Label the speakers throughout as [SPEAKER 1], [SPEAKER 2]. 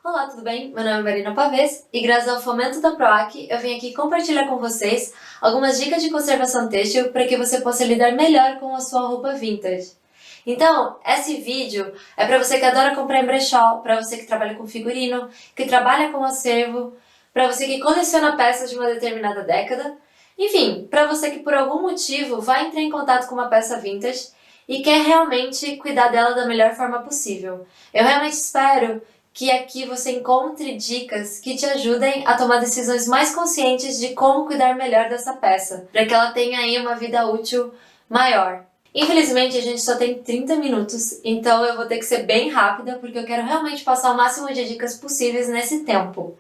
[SPEAKER 1] Olá, tudo bem? Meu nome é Marina Pavês e graças ao fomento da PROAC, eu vim aqui compartilhar com vocês algumas dicas de conservação têxtil para que você possa lidar melhor com a sua roupa vintage. Então, esse vídeo é para você que adora comprar em brechó, para você que trabalha com figurino, que trabalha com acervo, para você que coleciona peças de uma determinada década, enfim, para você que por algum motivo vai entrar em contato com uma peça vintage e quer realmente cuidar dela da melhor forma possível. Eu realmente espero que aqui você encontre dicas que te ajudem a tomar decisões mais conscientes de como cuidar melhor dessa peça, para que ela tenha aí uma vida útil maior. Infelizmente a gente só tem 30 minutos, então eu vou ter que ser bem rápida porque eu quero realmente passar o máximo de dicas possíveis nesse tempo.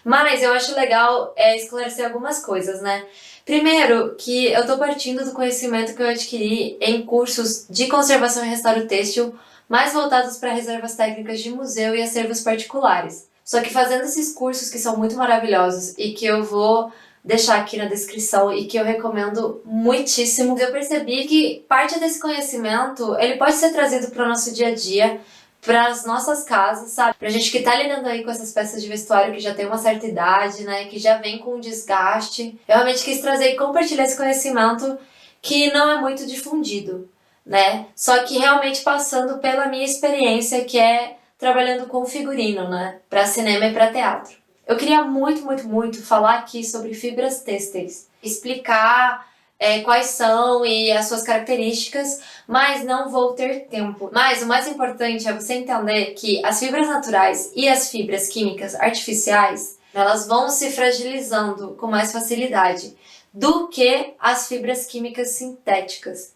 [SPEAKER 1] Mas eu acho legal esclarecer algumas coisas, né? Primeiro, que eu tô partindo do conhecimento que eu adquiri em cursos de conservação e restauro têxtil, mais voltados para reservas técnicas de museu e acervos particulares. Só que fazendo esses cursos que são muito maravilhosos e que eu vou deixar aqui na descrição e que eu recomendo muitíssimo, eu percebi que parte desse conhecimento ele pode ser trazido para o nosso dia a dia, para as nossas casas, sabe? Pra gente que tá lidando aí com essas peças de vestuário que já tem uma certa idade, né? Que já vem com desgaste. Eu realmente quis trazer e compartilhar esse conhecimento que não é muito difundido, né? Só que realmente passando pela minha experiência, que é trabalhando com figurino, né? Pra cinema e pra teatro. Eu queria muito falar aqui sobre fibras têxteis. Explicar quais são e as suas características, mas não vou ter tempo. Mas o mais importante é você entender que as fibras naturais e as fibras químicas artificiais, elas vão se fragilizando com mais facilidade do que as fibras químicas sintéticas.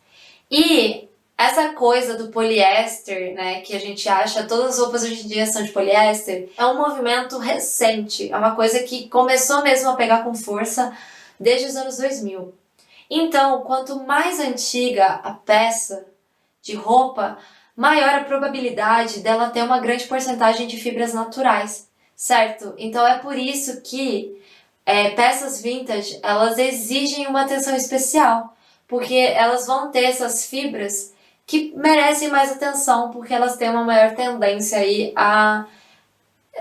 [SPEAKER 1] E essa coisa do poliéster, né, que a gente acha, todas as roupas hoje em dia são de poliéster, é um movimento recente, é uma coisa que começou mesmo a pegar com força desde os anos 2000. Então, quanto mais antiga a peça de roupa, maior a probabilidade dela ter uma grande porcentagem de fibras naturais, certo? Então é por isso que peças vintage, elas exigem uma atenção especial, porque elas vão ter essas fibras que merecem mais atenção, porque elas têm uma maior tendência aí a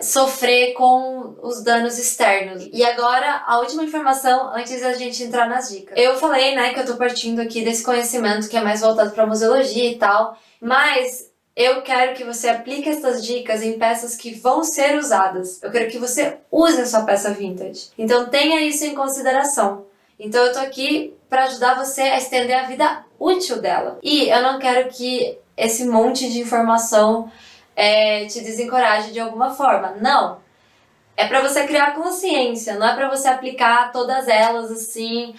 [SPEAKER 1] sofrer com os danos externos. E agora, a última informação antes da gente entrar nas dicas. Eu falei, né, que eu tô partindo aqui desse conhecimento que é mais voltado para museologia e tal, mas eu quero que você aplique essas dicas em peças que vão ser usadas. Eu quero que você use a sua peça vintage. Então tenha isso em consideração. Então eu tô aqui para ajudar você a estender a vida útil dela. E eu não quero que esse monte de informação te desencoraje de alguma forma. Não. É para você criar consciência, não é para você aplicar todas elas assim,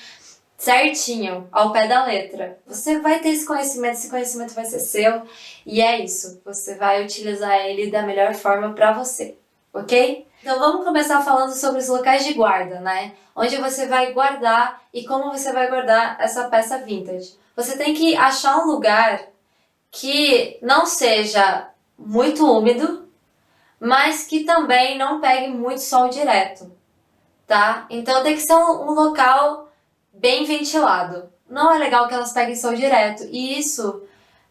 [SPEAKER 1] certinho, ao pé da letra. Você vai ter esse conhecimento vai ser seu, e é isso. Você vai utilizar ele da melhor forma para você, ok? Então vamos começar falando sobre os locais de guarda, né? Onde você vai guardar e como você vai guardar essa peça vintage. Você tem que achar um lugar que não seja muito úmido, mas que também não pegue muito sol direto, tá? Então tem que ser um local bem ventilado. Não é legal que elas peguem sol direto, e isso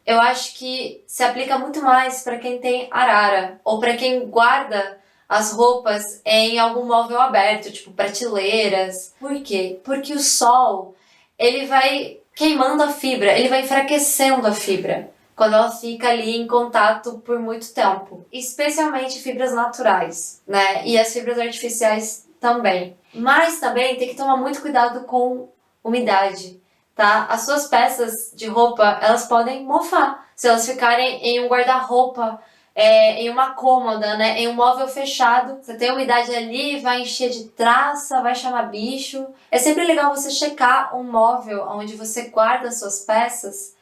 [SPEAKER 1] eu acho que se aplica muito mais para quem tem arara ou para quem guarda as roupas em algum móvel aberto, tipo prateleiras. Por quê? Porque o sol, ele vai queimando a fibra, ele vai enfraquecendo a fibra quando ela fica ali em contato por muito tempo. Especialmente fibras naturais, né? E as fibras artificiais também. Mas também tem que tomar muito cuidado com umidade, tá? As suas peças de roupa, elas podem mofar se elas ficarem em um guarda-roupa, em uma cômoda, né? Em um móvel fechado. Você tem umidade ali, vai encher de traça, vai chamar bicho. É sempre legal você checar um móvel onde você guarda as suas peças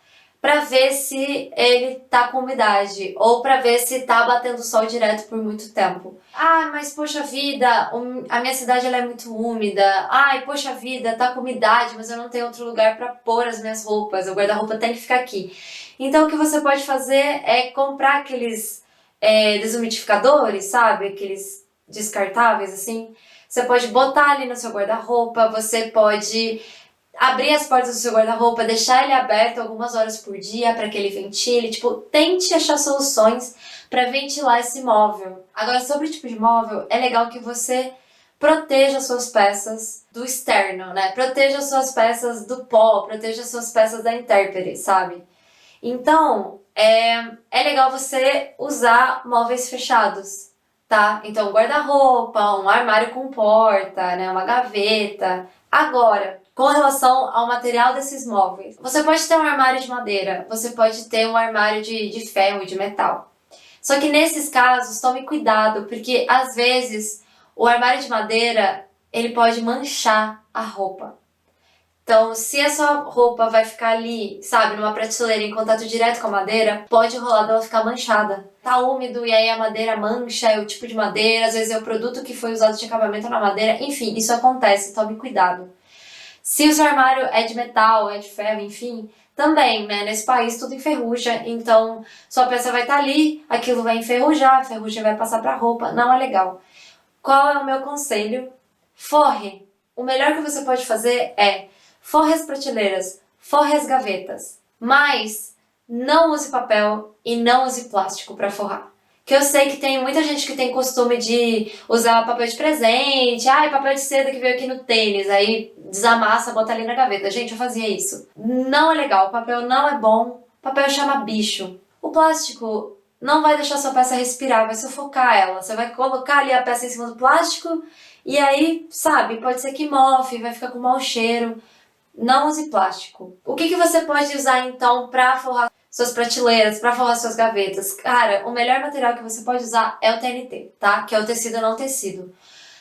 [SPEAKER 1] para ver se ele tá com umidade ou para ver se tá batendo sol direto por muito tempo. Ah, mas poxa vida, a minha cidade ela é muito úmida. Ai, poxa vida, tá com umidade, mas eu não tenho outro lugar para pôr as minhas roupas. O guarda-roupa tem que ficar aqui. Então o que você pode fazer é comprar aqueles desumidificadores, sabe? Aqueles descartáveis assim. Você pode botar ali no seu guarda-roupa, você pode abrir as portas do seu guarda-roupa, deixar ele aberto algumas horas por dia para que ele ventile. Tipo, tente achar soluções para ventilar esse móvel. Agora, sobre o tipo de móvel, é legal que você proteja suas peças do externo, né? Proteja suas peças do pó, proteja suas peças da intempérie, sabe? Então, é legal você usar móveis fechados, tá? Então, guarda-roupa, um armário com porta, né? Uma gaveta. Agora, com relação ao material desses móveis, você pode ter um armário de madeira, você pode ter um armário de ferro e de metal. Só que nesses casos, tome cuidado, porque às vezes o armário de madeira ele pode manchar a roupa. Então, se a sua roupa vai ficar ali, sabe, numa prateleira em contato direto com a madeira, pode rolar dela ficar manchada. Tá úmido e aí a madeira mancha, é o tipo de madeira, às vezes é o produto que foi usado de acabamento na madeira, enfim, isso acontece, tome cuidado. Se o seu armário é de metal, é de ferro, enfim, também, né, nesse país tudo enferruja, então sua peça vai estar ali, aquilo vai enferrujar, a ferrugem vai passar pra roupa, não é legal. Qual é o meu conselho? Forre. O melhor que você pode fazer é forre as prateleiras, forre as gavetas, mas não use papel e não use plástico para forrar. Que eu sei que tem muita gente que tem costume de usar papel de presente, papel de seda que veio aqui no tênis, aí desamassa, bota ali na gaveta. Gente, eu fazia isso. Não é legal, o papel não é bom, o papel chama bicho. O plástico não vai deixar sua peça respirar, vai sufocar ela. Você vai colocar ali a peça em cima do plástico e aí, sabe, pode ser que mofe, vai ficar com mau cheiro. Não use plástico. O que você pode usar então para forrar suas prateleiras, para forrar suas gavetas? Cara, o melhor material que você pode usar é o TNT, tá? Que é o tecido não tecido.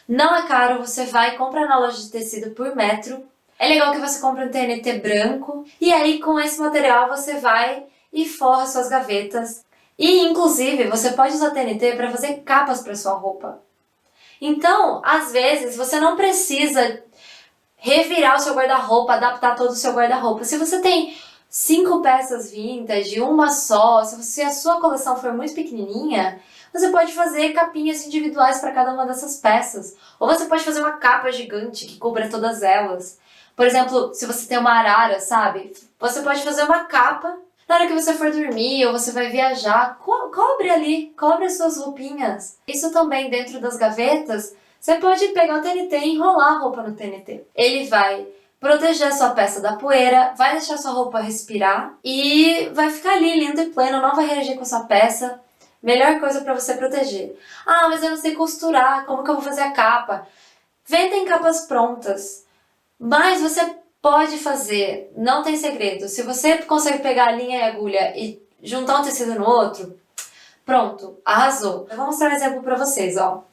[SPEAKER 1] Não é caro, você vai e compra na loja de tecido por metro. É legal que você compre um TNT branco e aí com esse material você vai e forra suas gavetas. E inclusive você pode usar TNT para fazer capas para sua roupa. Então, às vezes você não precisa revirar o seu guarda-roupa, adaptar todo o seu guarda-roupa. Se você tem 5 peças vintage, uma só, se a sua coleção for muito pequenininha, você pode fazer capinhas individuais para cada uma dessas peças. Ou você pode fazer uma capa gigante que cubra todas elas. Por exemplo, se você tem uma arara, sabe? Você pode fazer uma capa. Na hora que você for dormir ou você vai viajar, cobre ali, cobre as suas roupinhas. Isso também dentro das gavetas. Você pode pegar o TNT e enrolar a roupa no TNT. Ele vai proteger a sua peça da poeira, vai deixar sua roupa respirar e vai ficar ali lindo e pleno, não vai reagir com a sua peça. Melhor coisa para você proteger. Ah, mas eu não sei costurar, como que eu vou fazer a capa? Vendem capas prontas, mas você pode fazer, não tem segredo. Se você consegue pegar a linha e a agulha e juntar um tecido no outro, pronto, arrasou. Eu vou mostrar um exemplo para vocês, ó.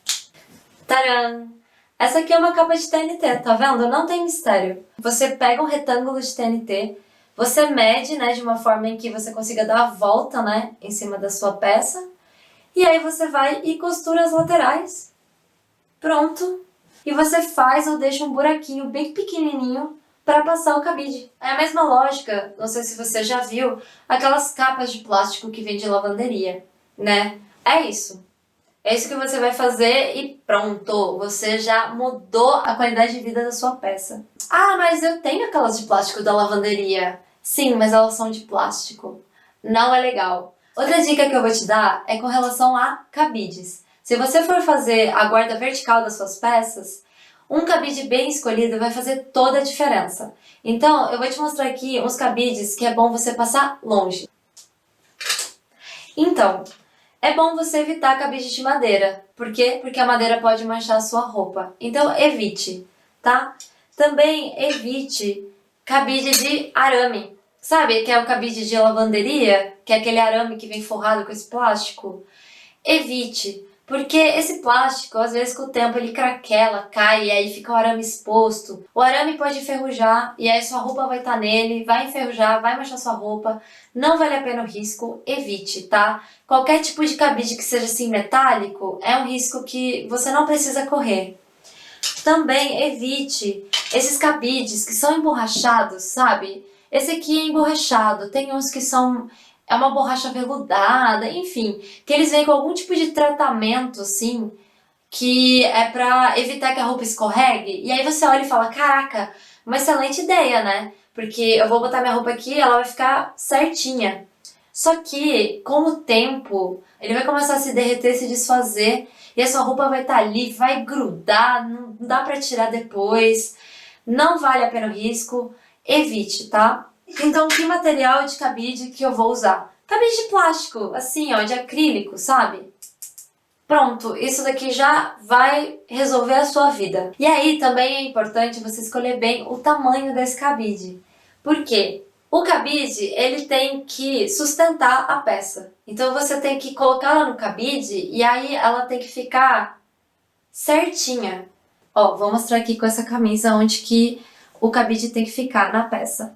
[SPEAKER 1] Tcharam! Essa aqui é uma capa de TNT, tá vendo? Não tem mistério. Você pega um retângulo de TNT, você mede, né, de uma forma em que você consiga dar a volta, né, em cima da sua peça, e aí você vai e costura as laterais. Pronto! E você faz ou deixa um buraquinho bem pequenininho para passar o cabide. É a mesma lógica, não sei se você já viu, aquelas capas de plástico que vem de lavanderia, né? É isso. É isso que você vai fazer e pronto, você já mudou a qualidade de vida da sua peça. Ah, mas eu tenho aquelas de plástico da lavanderia. Sim, mas elas são de plástico. Não é legal. Outra dica que eu vou te dar é com relação a cabides. Se você for fazer a guarda vertical das suas peças, um cabide bem escolhido vai fazer toda a diferença. Então, eu vou te mostrar aqui uns cabides que é bom você passar longe. Então, é bom você evitar cabide de madeira. Por quê? Porque a madeira pode manchar a sua roupa. Então, evite, tá? Também evite cabide de arame. Sabe, que é o cabide de lavanderia? Que é aquele arame que vem forrado com esse plástico? Evite, porque esse plástico, às vezes com o tempo ele craquela, cai e aí fica o arame exposto. O arame pode enferrujar e aí sua roupa vai estar nele, vai enferrujar, vai manchar sua roupa. Não vale a pena o risco, evite, tá? Qualquer tipo de cabide que seja assim metálico é um risco que você não precisa correr. Também evite esses cabides que são emborrachados, sabe? Esse aqui é emborrachado, tem uns que são... É uma borracha veludada, enfim, que eles vêm com algum tipo de tratamento, assim, que é pra evitar que a roupa escorregue. E aí você olha e fala, caraca, Uma excelente ideia, né? Porque eu vou botar minha roupa aqui e ela vai ficar certinha. Só que, com o tempo, ele vai começar a se derreter, se desfazer, e a sua roupa vai estar ali, vai grudar, não dá pra tirar depois, não vale a pena o risco, evite, tá? Então, que material de cabide que eu vou usar? Cabide de plástico, assim, ó, de acrílico, sabe? Pronto, isso daqui já vai resolver a sua vida. E aí também é importante você escolher bem o tamanho desse cabide. Por quê? O cabide, ele tem que sustentar a peça. Então você tem que colocar ela no cabide e aí ela tem que ficar certinha. Ó, vou mostrar aqui com essa camisa onde que o cabide tem que ficar na peça.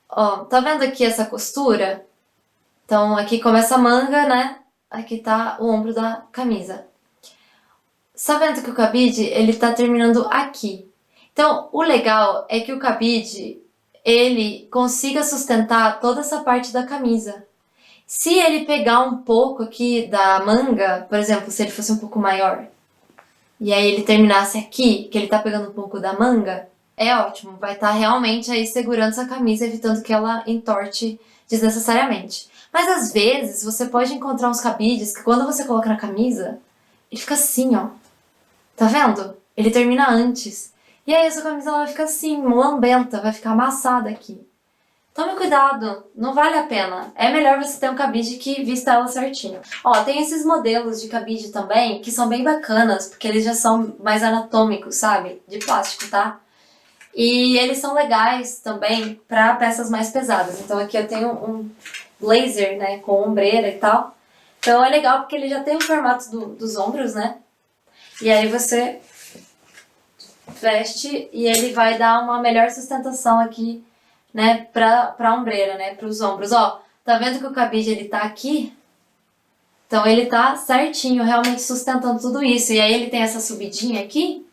[SPEAKER 1] Ó, tá vendo aqui essa costura? Então aqui começa a manga, né? Aqui tá o ombro da camisa. Sabendo que o cabide, ele tá terminando aqui. Então, o legal é que o cabide, ele consiga sustentar toda essa parte da camisa. Se ele pegar um pouco aqui da manga, por exemplo, se ele fosse um pouco maior, e aí ele terminasse aqui, que ele tá pegando um pouco da manga, é ótimo. Vai estar realmente aí segurando essa camisa, evitando que ela entorte desnecessariamente. Mas às vezes você pode encontrar uns cabides que quando você coloca na camisa, ele fica assim, ó. Tá vendo? Ele termina antes. E aí a sua camisa ela vai ficar assim, lambenta, vai ficar amassada aqui. Tome cuidado, não vale a pena. É melhor você ter um cabide que vista ela certinho. Ó, tem esses modelos de cabide também que são bem bacanas, porque eles já são mais anatômicos, sabe? De plástico, tá? E eles são legais também para peças mais pesadas. Então aqui eu tenho um blazer, né, com ombreira e tal. Então é legal porque ele já tem o formato dos ombros, né? E aí você veste e ele vai dar uma melhor sustentação aqui, né, pra ombreira, né, pros ombros. Ó, tá vendo que o cabide ele tá aqui? Então ele tá certinho, realmente sustentando tudo isso. E aí ele tem essa subidinha aqui,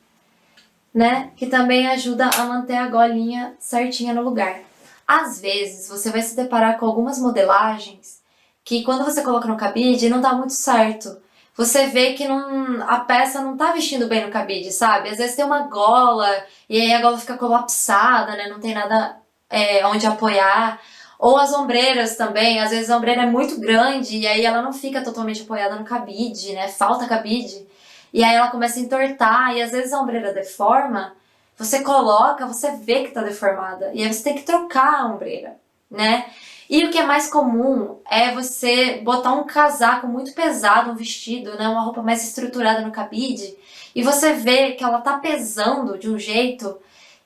[SPEAKER 1] né, que também ajuda a manter a golinha certinha no lugar. Às vezes você vai se deparar com algumas modelagens que quando você coloca no cabide não dá muito certo. Você vê que a peça não tá vestindo bem no cabide, sabe? Às vezes tem uma gola e aí a gola fica colapsada, né? Não tem nada onde apoiar. Ou as ombreiras também, às vezes a ombreira é muito grande e aí ela não fica totalmente apoiada no cabide, né? Falta cabide. E aí ela começa a entortar e às vezes a ombreira deforma, você coloca, você vê que tá deformada. E aí você tem que trocar a ombreira, né? E o que é mais comum é você botar um casaco muito pesado, um vestido, né? Uma roupa mais estruturada no cabide, e você vê que ela tá pesando de um jeito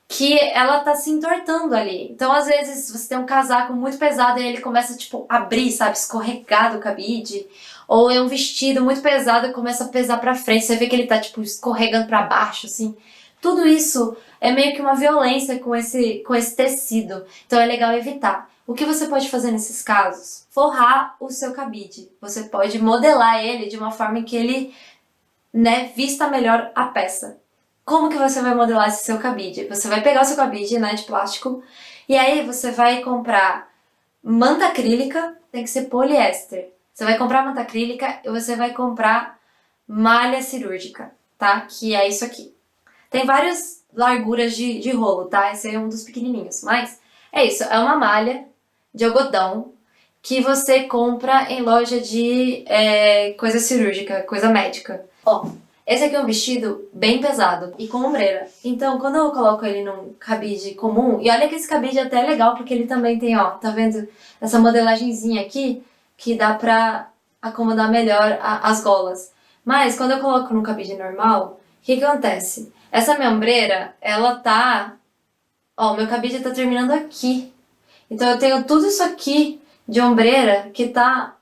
[SPEAKER 1] que ela tá se entortando ali. Então, às vezes, você tem um casaco muito pesado e ele começa, tipo, a abrir, sabe? Escorregar do cabide. Ou é um vestido muito pesado e começa a pesar pra frente. Você vê que ele tá, tipo, escorregando pra baixo, assim. Tudo isso é meio que uma violência com esse tecido. Então, é legal evitar. O que você pode fazer nesses casos? Forrar o seu cabide. Você pode modelar ele de uma forma em que ele, né, vista melhor a peça. Como que você vai modelar esse seu cabide? Você vai pegar o seu cabide, né, de plástico, e aí você vai comprar manta acrílica, tem que ser poliéster. Você vai comprar manta acrílica e você vai comprar malha cirúrgica, tá? Que é isso aqui. Tem várias larguras de rolo, tá? Esse é um dos pequenininhos, mas é isso, é uma malha de algodão que você compra em loja de coisa cirúrgica, coisa médica. Ó, esse aqui é um vestido bem pesado e com ombreira. Então, quando eu coloco ele num cabide comum, e olha que esse cabide até é legal, porque ele também tem, ó, tá vendo essa modelagenzinha aqui, que dá pra acomodar melhor as golas. Mas, quando eu coloco num cabide normal, o que acontece? Essa minha ombreira, ela tá... Ó, o meu cabide tá terminando aqui. Então, eu tenho tudo isso aqui de ombreira que tá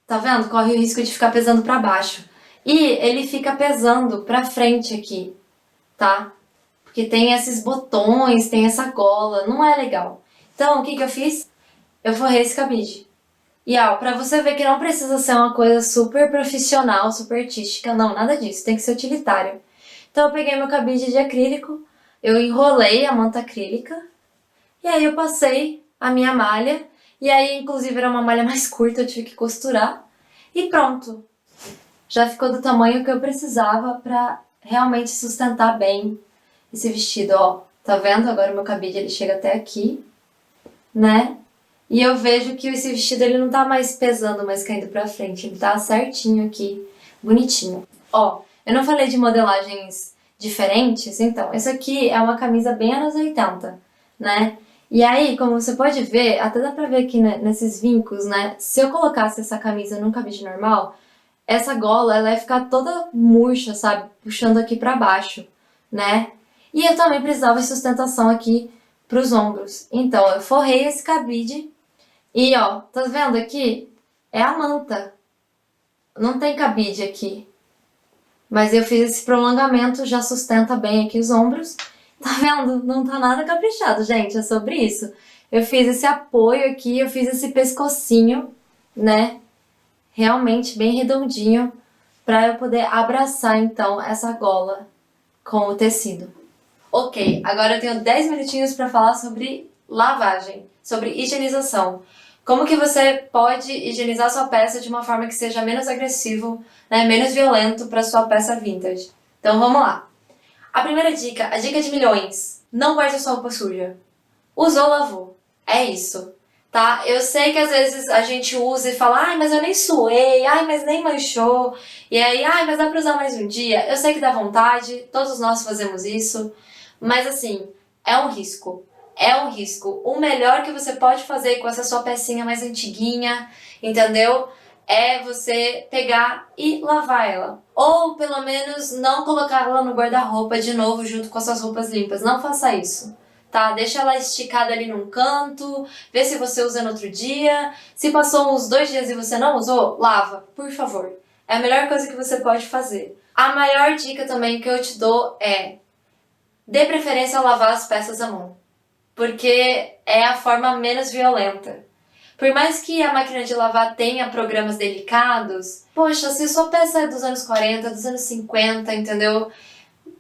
[SPEAKER 1] vendo? Corre o risco de ficar pesando pra baixo. E ele fica pesando pra frente aqui, tá? Porque tem esses botões, tem essa gola, não é legal. Então, o que eu fiz? Eu forrei esse cabide. E ó, pra você ver que não precisa ser uma coisa super profissional, super artística, não, nada disso, tem que ser utilitário. Então eu peguei meu cabide de acrílico, eu enrolei a manta acrílica, e aí eu passei a minha malha, e aí inclusive era uma malha mais curta, eu tive que costurar, e pronto. Já ficou do tamanho que eu precisava pra realmente sustentar bem esse vestido, ó. Tá vendo? Agora o meu cabide ele chega até aqui, né? E eu vejo que esse vestido ele não tá mais pesando, mais caindo pra frente. Ele tá certinho aqui, bonitinho. Ó, eu não falei de modelagens diferentes, então, essa aqui é uma camisa bem anos 80, né? E aí, como você pode ver, até dá pra ver aqui nesses vincos, né? Se eu colocasse essa camisa num cabide normal, essa gola ela ia ficar toda murcha, sabe? Puxando aqui pra baixo, né? E eu também precisava de sustentação aqui pros ombros. Então, eu forrei esse cabide e, ó, tá vendo aqui? É a manta. Não tem cabide aqui. Mas eu fiz esse prolongamento, já sustenta bem aqui os ombros. Tá vendo? Não tá nada caprichado, gente. É sobre isso. Eu fiz esse apoio aqui, eu fiz esse pescocinho, né? Realmente bem redondinho, pra eu poder abraçar, então, essa gola com o tecido. Ok, agora eu tenho 10 minutinhos para falar sobre lavagem, sobre higienização. Como que você pode higienizar sua peça de uma forma que seja menos agressivo, né, menos violento para sua peça vintage. Então vamos lá. A primeira dica, a dica de milhões. Não guarde a sua roupa suja. Usou, lavou. É isso. Tá? Eu sei que às vezes a gente usa e fala, ai, mas eu nem suei, ai, mas nem manchou, e aí, ai, mas dá pra usar mais um dia. Eu sei que dá vontade, todos nós fazemos isso, mas assim, é um risco. É um risco. O melhor que você pode fazer com essa sua pecinha mais antiguinha, entendeu? É você pegar e lavar ela. Ou pelo menos não colocar ela no guarda-roupa de novo junto com as suas roupas limpas. Não faça isso. Tá? Deixa ela esticada ali num canto, vê se você usa no outro dia. Se passou uns 2 dias e você não usou, lava, por favor. É a melhor coisa que você pode fazer. A maior dica também que eu te dou é: dê preferência a lavar as peças à mão, porque é a forma menos violenta. Por mais que a máquina de lavar tenha programas delicados, poxa, se sua peça é dos anos 40, dos anos 50, entendeu?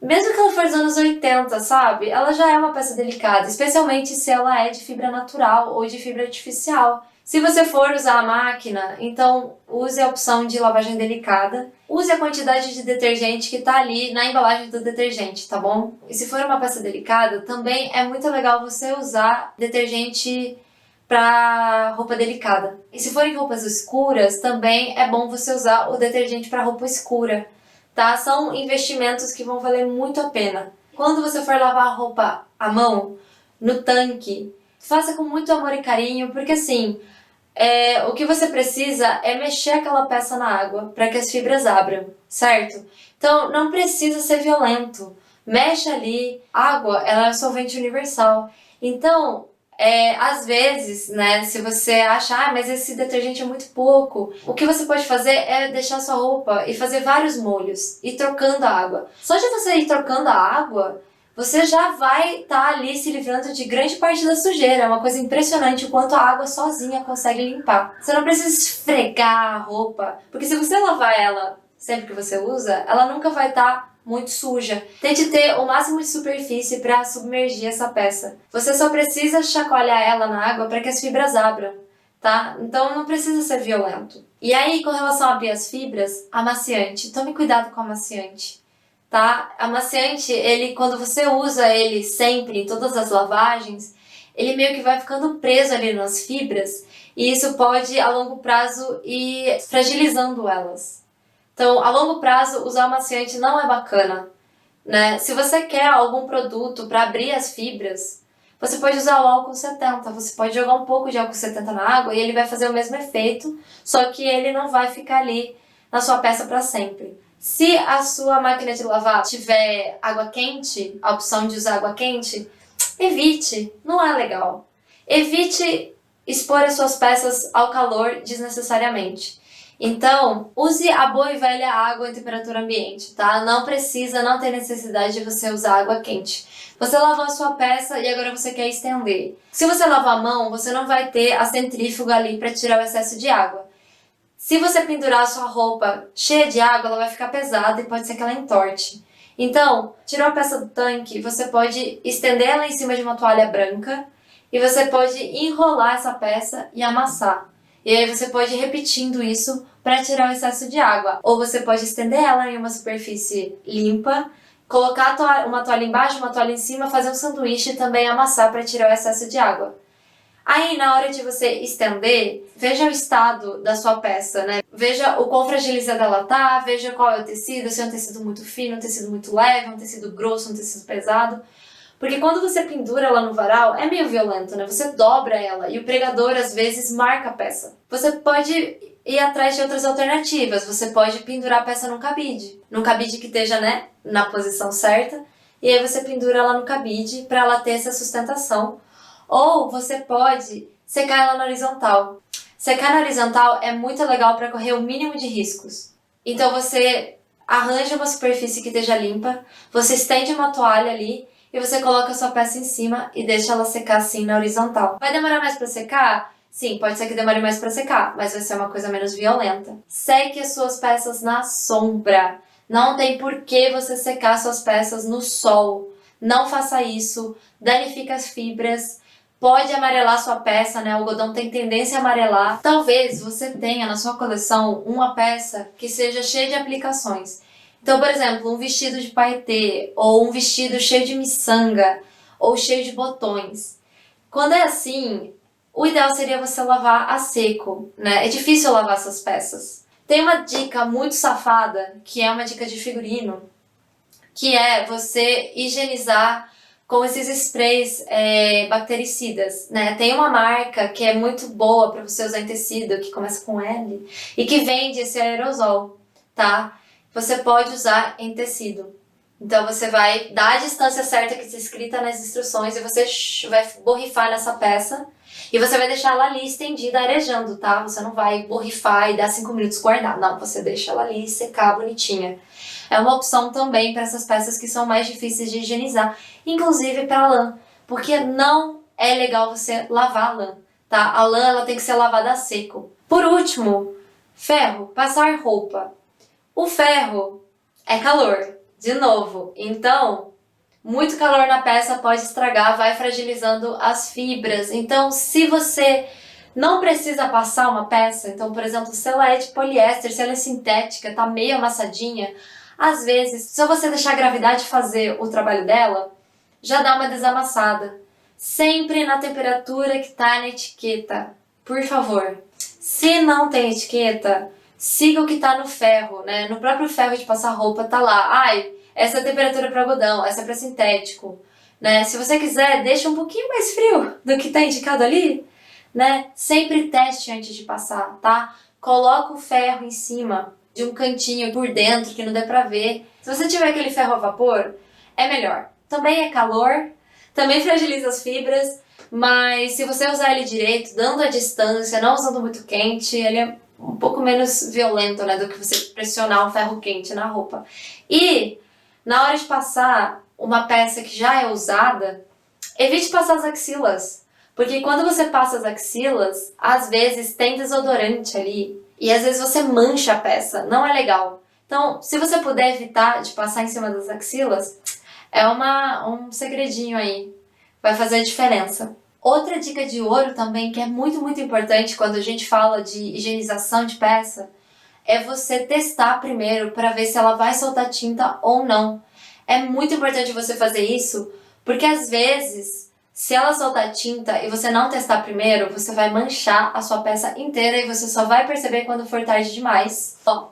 [SPEAKER 1] Mesmo que ela for dos anos 80, sabe? Ela já é uma peça delicada, especialmente se ela é de fibra natural ou de fibra artificial. Se você for usar a máquina, então use a opção de lavagem delicada. Use a quantidade de detergente que está ali na embalagem do detergente, tá bom? E se for uma peça delicada, também é muito legal você usar detergente para roupa delicada. E se forem roupas escuras, também é bom você usar o detergente para roupa escura. Tá? São investimentos que vão valer muito a pena. Quando você for lavar a roupa à mão, no tanque, faça com muito amor e carinho, porque assim, o que você precisa é mexer aquela peça na água para que as fibras abram, certo? Então não precisa ser violento. Mexe ali, água ela é um solvente universal. Então, às vezes, né, se você acha, mas esse detergente é muito pouco, o que você pode fazer é deixar sua roupa e fazer vários molhos, e trocando a água. Só de você ir trocando a água, você já vai estar ali se livrando de grande parte da sujeira. É uma coisa impressionante o quanto a água sozinha consegue limpar. Você não precisa esfregar a roupa, porque se você lavar ela sempre que você usa, ela nunca vai estar muito suja. Tente ter o máximo de superfície para submergir essa peça. Você só precisa chacoalhar ela na água para que as fibras abram, tá? Então não precisa ser violento. E aí, com relação a abrir as fibras, amaciante. Tome cuidado com o amaciante, tá? Amaciante, ele, quando você usa ele sempre, em todas as lavagens, ele meio que vai ficando preso ali nas fibras e isso pode, a longo prazo, ir fragilizando elas. Então, a longo prazo, usar amaciante não é bacana, né? Se você quer algum produto para abrir as fibras, você pode usar o álcool 70. Você pode jogar um pouco de álcool 70 na água e ele vai fazer o mesmo efeito, só que ele não vai ficar ali na sua peça para sempre. Se a sua máquina de lavar tiver água quente, a opção de usar água quente, evite, não é legal. Evite expor as suas peças ao calor desnecessariamente. Então, use a boa e velha água em temperatura ambiente, tá? Não precisa, não tem necessidade de você usar água quente. Você lavou a sua peça e agora você quer estender. Se você lavar a mão, você não vai ter a centrífuga ali para tirar o excesso de água. Se você pendurar a sua roupa cheia de água, ela vai ficar pesada e pode ser que ela entorte. Então, tirou a peça do tanque, você pode estender ela em cima de uma toalha branca e você pode enrolar essa peça e amassar. E aí você pode ir repetindo isso para tirar o excesso de água. Ou você pode estender ela em uma superfície limpa colocar uma toalha embaixo, uma toalha em cima, fazer um sanduíche e também amassar para tirar o excesso de água. Aí, na hora de você estender, veja o estado da sua peça, né? Veja o quão fragilizada ela tá, veja qual é o tecido, se é um tecido muito fino, um tecido muito leve, um tecido grosso, um tecido pesado. Porque quando você pendura ela no varal, é meio violento, né? Você dobra ela e o pregador, às vezes, marca a peça. Você pode ir atrás de outras alternativas. Você pode pendurar a peça num cabide. Num cabide que esteja, né, na posição certa. E aí você pendura ela no cabide para ela ter essa sustentação. Ou você pode secar ela na horizontal. Secar na horizontal é muito legal para correr o mínimo de riscos. Então você arranja uma superfície que esteja limpa, você estende uma toalha ali e você coloca a sua peça em cima e deixa ela secar assim na horizontal. Vai demorar mais para secar? Sim, pode ser que demore mais para secar, mas vai ser uma coisa menos violenta. Seque as suas peças na sombra. Não tem por que você secar suas peças no sol. Não faça isso, danifica as fibras. Pode amarelar sua peça, né? O algodão tem tendência a amarelar. Talvez você tenha na sua coleção uma peça que seja cheia de aplicações. Então, por exemplo, um vestido de paetê, ou um vestido cheio de miçanga, ou cheio de botões. Quando é assim, o ideal seria você lavar a seco, né? É difícil lavar essas peças. Tem uma dica muito safada, que é uma dica de figurino, que é você higienizar com esses sprays bactericidas, né? Tem uma marca que é muito boa para você usar em tecido, que começa com L, e que vende esse aerosol, tá? Você pode usar em tecido. Então você vai dar a distância certa que está escrita nas instruções e você vai borrifar nessa peça e você vai deixar ela ali estendida, arejando, tá? Você não vai borrifar e dar 5 minutos guardar. Não, você deixa ela ali secar bonitinha. É uma opção também para essas peças que são mais difíceis de higienizar, inclusive para lã, porque não é legal você lavar a lã, tá? A lã ela tem que ser lavada a seco. Por último, ferro, passar roupa. O ferro é calor, de novo, então muito calor na peça pode estragar, vai fragilizando as fibras. Então, se você não precisa passar uma peça, então, por exemplo, se ela é de poliéster, se ela é sintética, tá meio amassadinha, às vezes, se você deixar a gravidade fazer o trabalho dela, já dá uma desamassada. Sempre na temperatura que tá na etiqueta, por favor. Se não tem etiqueta, siga o que tá no ferro, né? No próprio ferro de passar roupa tá lá. Ai, essa é a temperatura para algodão, essa é para sintético, né? Se você quiser, deixa um pouquinho mais frio do que tá indicado ali, né? Sempre teste antes de passar, tá? Coloca o ferro em cima de um cantinho por dentro que não dê pra ver. Se você tiver aquele ferro a vapor, é melhor. Também é calor, também fragiliza as fibras, mas se você usar ele direito, dando a distância, não usando muito quente, ele é um pouco menos violento, né, do que você pressionar um ferro quente na roupa. E na hora de passar uma peça que já é usada, evite passar as axilas. Porque quando você passa as axilas, às vezes tem desodorante ali. E às vezes você mancha a peça. Não é legal. Então, se você puder evitar de passar em cima das axilas, é um segredinho aí. Vai fazer a diferença. Outra dica de ouro também, que é muito, muito importante quando a gente fala de higienização de peça, é você testar primeiro para ver se ela vai soltar tinta ou não. É muito importante você fazer isso, porque às vezes, se ela soltar tinta e você não testar primeiro, você vai manchar a sua peça inteira e você só vai perceber quando for tarde demais. Ó,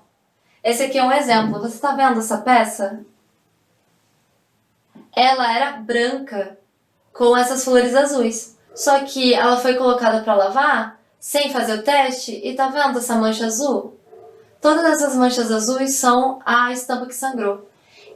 [SPEAKER 1] esse aqui é um exemplo. Você tá vendo essa peça? Ela era branca com essas flores azuis. Só que ela foi colocada para lavar sem fazer o teste e tá vendo essa mancha azul? Todas essas manchas azuis são a estampa que sangrou.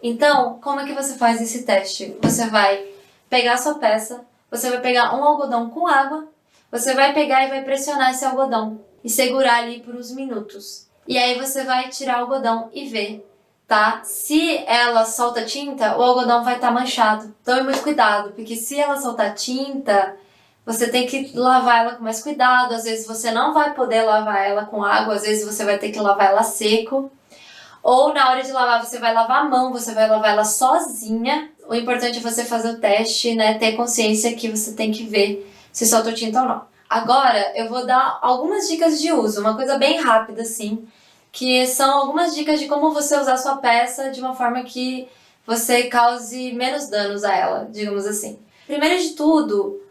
[SPEAKER 1] Então, como é que você faz esse teste? Você vai pegar a sua peça, você vai pegar um algodão com água, você vai pegar e vai pressionar esse algodão e segurar ali por uns minutos. E aí você vai tirar o algodão e ver, tá? Se ela solta tinta, o algodão vai estar manchado. Tome muito cuidado, porque se ela soltar tinta, você tem que lavar ela com mais cuidado. Às vezes você não vai poder lavar ela com água, às vezes você vai ter que lavar ela seco. Ou na hora de lavar, você vai lavar a mão, você vai lavar ela sozinha. O importante é você fazer o teste, né? Ter consciência que você tem que ver se soltou tinta ou não. Agora, eu vou dar algumas dicas de uso, uma coisa bem rápida, assim, que são algumas dicas de como você usar sua peça de uma forma que você cause menos danos a ela, digamos assim. Primeiro de tudo,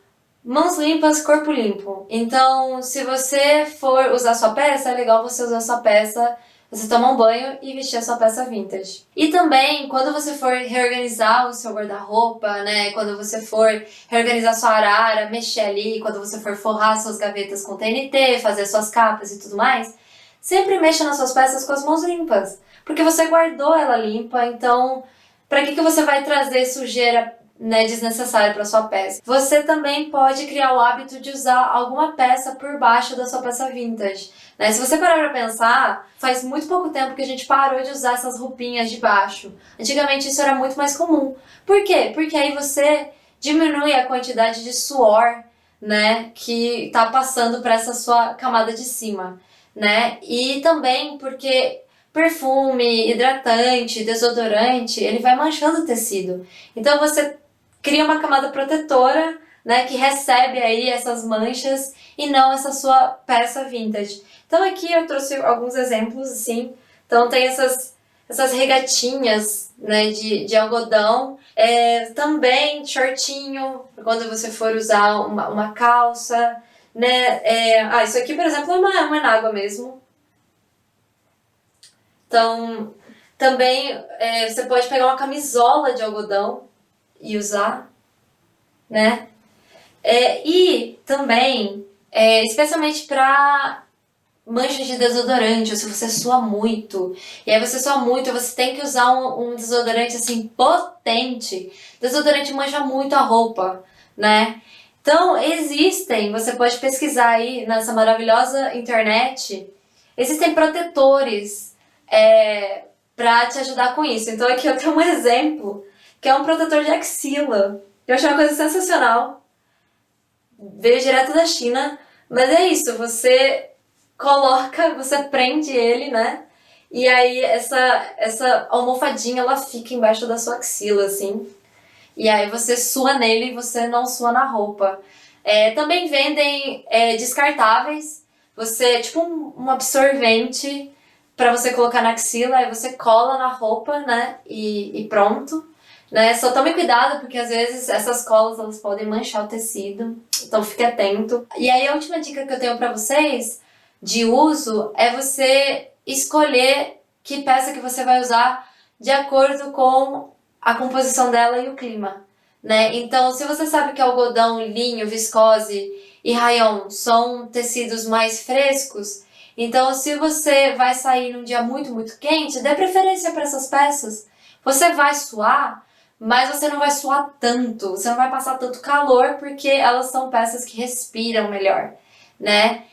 [SPEAKER 1] mãos limpas, corpo limpo. Então, se você for usar sua peça, é legal você usar sua peça, você tomar um banho e vestir a sua peça vintage. E também, quando você for reorganizar o seu guarda-roupa, né, quando você for reorganizar sua arara, mexer ali, quando você for forrar suas gavetas com TNT, fazer suas capas e tudo mais, sempre mexa nas suas peças com as mãos limpas, porque você guardou ela limpa, então para que você vai trazer sujeira, né, desnecessária para sua peça? Você também pode criar o hábito de usar alguma peça por baixo da sua peça vintage, né? Se você parar para pensar, faz muito pouco tempo que a gente parou de usar essas roupinhas de baixo. Antigamente isso era muito mais comum. Por quê? Porque aí você diminui a quantidade de suor, né, que tá passando para essa sua camada de cima, né? E também porque perfume, hidratante, desodorante, ele vai manchando o tecido. Então você cria uma camada protetora, né, que recebe aí essas manchas e não essa sua peça vintage. Então aqui eu trouxe alguns exemplos, assim. Então tem essas regatinhas, né, de algodão. Também shortinho, quando você for usar uma calça, né. Isso aqui, por exemplo, é uma enágua mesmo. Então, também você pode pegar uma camisola de algodão e usar, né? E também, especialmente para manchas de desodorante, ou se você sua muito, e aí você sua muito, você tem que usar um desodorante assim potente. Desodorante mancha muito a roupa, né? Então, você pode pesquisar aí nessa maravilhosa internet, existem protetores para te ajudar com isso. Então aqui eu tenho um exemplo, que é um protetor de axila. Eu achei uma coisa sensacional. Veio direto da China, mas é isso, você coloca, você prende ele, né? E aí essa almofadinha, ela fica embaixo da sua axila, assim. E aí você sua nele e você não sua na roupa. Também vendem descartáveis. Você, tipo um absorvente para você colocar na axila, aí você cola na roupa, né? E pronto. Né? Só tome cuidado, porque às vezes essas colas elas podem manchar o tecido. Então fique atento. E aí a última dica que eu tenho para vocês de uso é você escolher que peça que você vai usar de acordo com a composição dela e o clima, né? Então, se você sabe que algodão, linho, viscose e rayon são tecidos mais frescos, então se você vai sair num dia muito, muito quente, dê preferência para essas peças. Você vai suar, mas você não vai suar tanto, você não vai passar tanto calor, porque elas são peças que respiram melhor, né?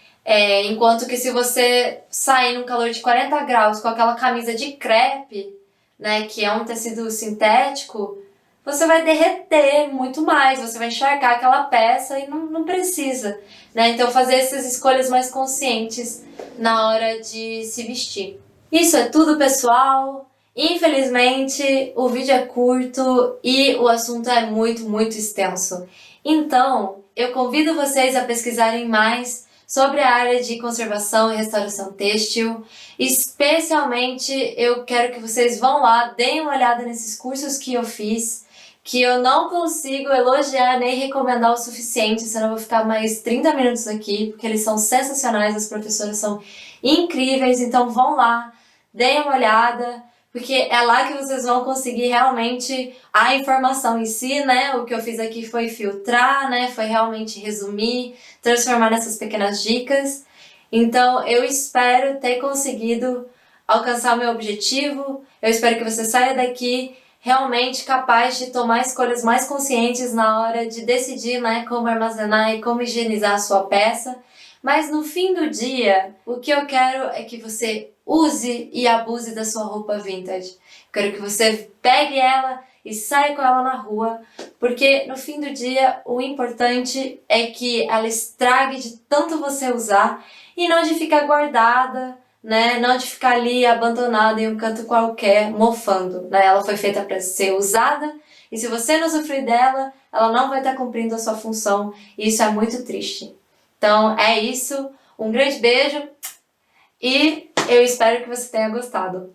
[SPEAKER 1] Enquanto que se você sair num calor de 40 graus com aquela camisa de crepe, né, que é um tecido sintético, você vai derreter muito mais, você vai encharcar aquela peça e não precisa, né? Então fazer essas escolhas mais conscientes na hora de se vestir. Isso é tudo, pessoal. Infelizmente, o vídeo é curto e o assunto é muito, muito extenso. Então, eu convido vocês a pesquisarem mais sobre a área de conservação e restauração têxtil. Especialmente, eu quero que vocês vão lá, deem uma olhada nesses cursos que eu fiz, que eu não consigo elogiar nem recomendar o suficiente, senão eu vou ficar mais 30 minutos aqui, porque eles são sensacionais, as professoras são incríveis, então vão lá, deem uma olhada, porque é lá que vocês vão conseguir realmente a informação em si, né? O que eu fiz aqui foi filtrar, né? Foi realmente resumir, transformar nessas pequenas dicas. Então, eu espero ter conseguido alcançar o meu objetivo. Eu espero que você saia daqui realmente capaz de tomar escolhas mais conscientes na hora de decidir, né, como armazenar e como higienizar a sua peça. Mas no fim do dia, o que eu quero é que você use e abuse da sua roupa vintage. Quero que você pegue ela e saia com ela na rua, porque no fim do dia o importante é que ela estrague de tanto você usar e não de ficar guardada, né? Não de ficar ali abandonada em um canto qualquer, mofando, né? Ela foi feita para ser usada e se você não usufruir dela, ela não vai estar cumprindo a sua função e isso é muito triste. Então é isso, um grande beijo e eu espero que você tenha gostado.